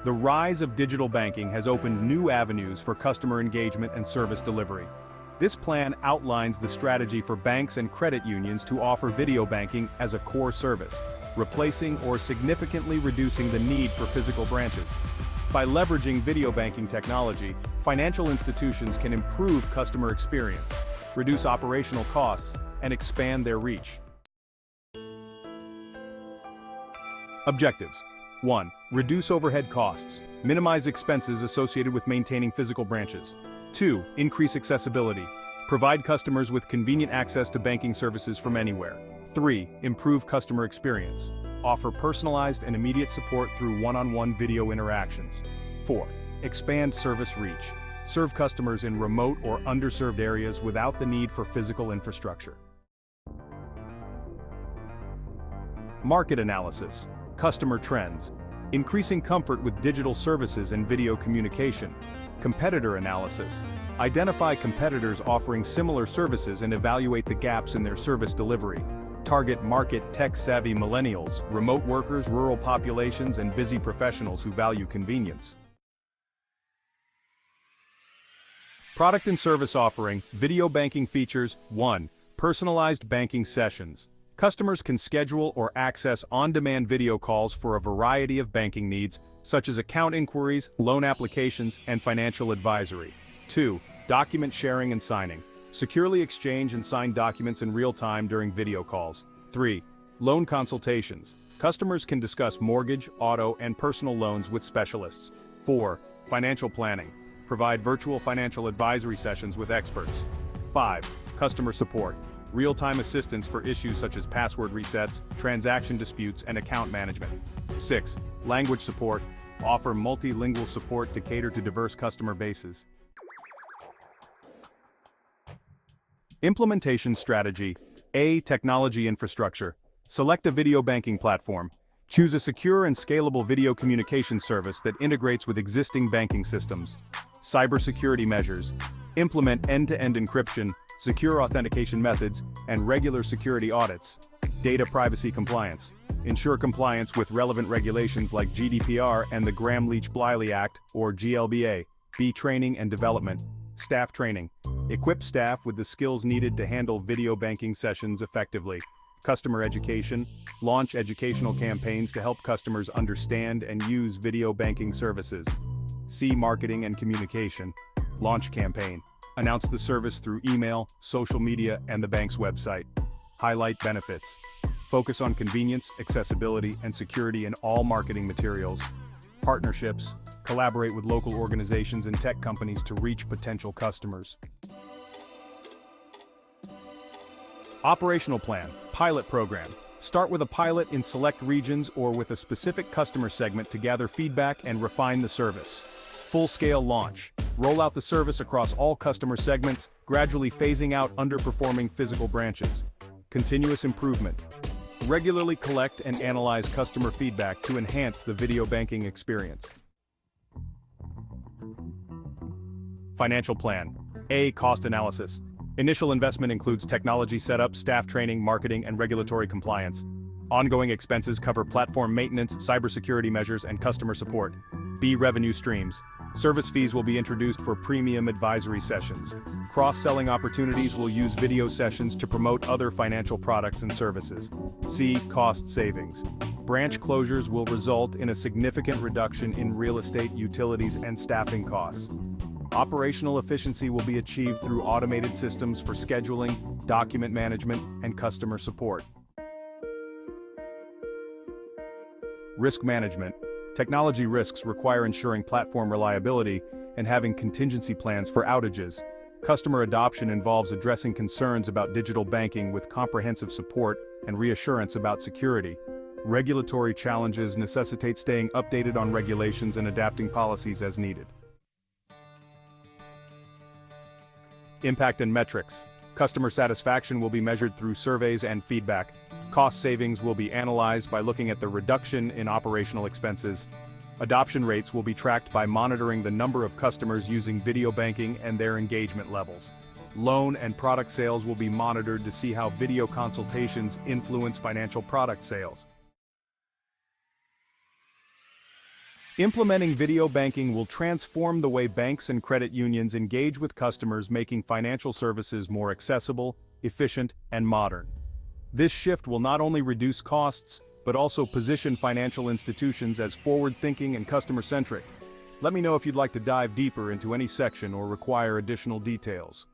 The rise of digital banking has opened new avenues for customer engagement and service delivery. This plan outlines the strategy for banks and credit unions to offer video banking as a core service, replacing or significantly reducing the need for physical branches. By leveraging video banking technology, financial institutions can improve customer experience, reduce operational costs, and expand their reach. Objectives. 1. Reduce overhead costs. Minimize expenses associated with maintaining physical branches. 2. Increase accessibility. Provide customers with convenient access to banking services from anywhere. 3. Improve customer experience. Offer personalized and immediate support through one-on-one video interactions. 4. Expand service reach. Serve customers in remote or underserved areas without the need for physical infrastructure. Market analysis. Customer trends. Increasing comfort with digital services and video communication. Competitor analysis. Identify competitors offering similar services and evaluate the gaps in their service delivery. Target market tech-savvy millennials, remote workers, rural populations, and busy professionals who value convenience. Product and service offering, video banking features. 1. Personalized banking sessions. Customers can schedule or access on-demand video calls for a variety of banking needs, such as account inquiries, loan applications, and financial advisory. 2. Document sharing and signing. Securely exchange and sign documents in real time during video calls. 3. Loan consultations. Customers can discuss mortgage, auto, and personal loans with specialists. 4. Financial planning. Provide virtual financial advisory sessions with experts. 5. Customer support. Real-time assistance for issues such as password resets, transaction disputes, and account management. 6. Language support. Offer multilingual support to cater to diverse customer bases. Implementation strategy. A. Technology infrastructure. Select a video banking platform. Choose a secure and scalable video communication service that integrates with existing banking systems. Cybersecurity measures. Implement end-to-end encryption, secure authentication methods, and regular security audits. Data privacy compliance. Ensure compliance with relevant regulations like GDPR and the Gramm-Leach-Bliley Act, or GLBA. B. Training and development. Staff training. Equip staff with the skills needed to handle video banking sessions effectively. Customer education. Launch educational campaigns to help customers understand and use video banking services. C. Marketing and communication. Launch campaign. Announce the service through email, social media, and the bank's website. Highlight benefits. Focus on convenience, accessibility, and security in all marketing materials. Partnerships. Collaborate with local organizations and tech companies to reach potential customers. Operational plan. Pilot program. Start with a pilot in select regions or with a specific customer segment to gather feedback and refine the service. Full-scale launch. Roll out the service across all customer segments, gradually phasing out underperforming physical branches. Continuous improvement. Regularly collect and analyze customer feedback to enhance the video banking experience. Financial plan. A. Cost analysis. Initial investment includes technology setup, staff training, marketing, and regulatory compliance. Ongoing expenses cover platform maintenance, cybersecurity measures, and customer support. B. Revenue streams. Service fees will be introduced for premium advisory sessions. Cross-selling opportunities will use video sessions to promote other financial products and services. C. Cost savings. Branch closures will result in a significant reduction in real estate, utilities, and staffing costs. Operational efficiency will be achieved through automated systems for scheduling, document management, and customer support. Risk management. Technology risks require ensuring platform reliability and having contingency plans for outages. Customer adoption involves addressing concerns about digital banking with comprehensive support and reassurance about security. Regulatory challenges necessitate staying updated on regulations and adapting policies as needed. Impact and metrics. Customer satisfaction will be measured through surveys and feedback. Cost savings will be analyzed by looking at the reduction in operational expenses. Adoption rates will be tracked by monitoring the number of customers using video banking and their engagement levels. Loan and product sales will be monitored to see how video consultations influence financial product sales. Implementing video banking will transform the way banks and credit unions engage with customers, making financial services more accessible, efficient, and modern. This shift will not only reduce costs, but also position financial institutions as forward-thinking and customer-centric. Let me know if you'd like to dive deeper into any section or require additional details.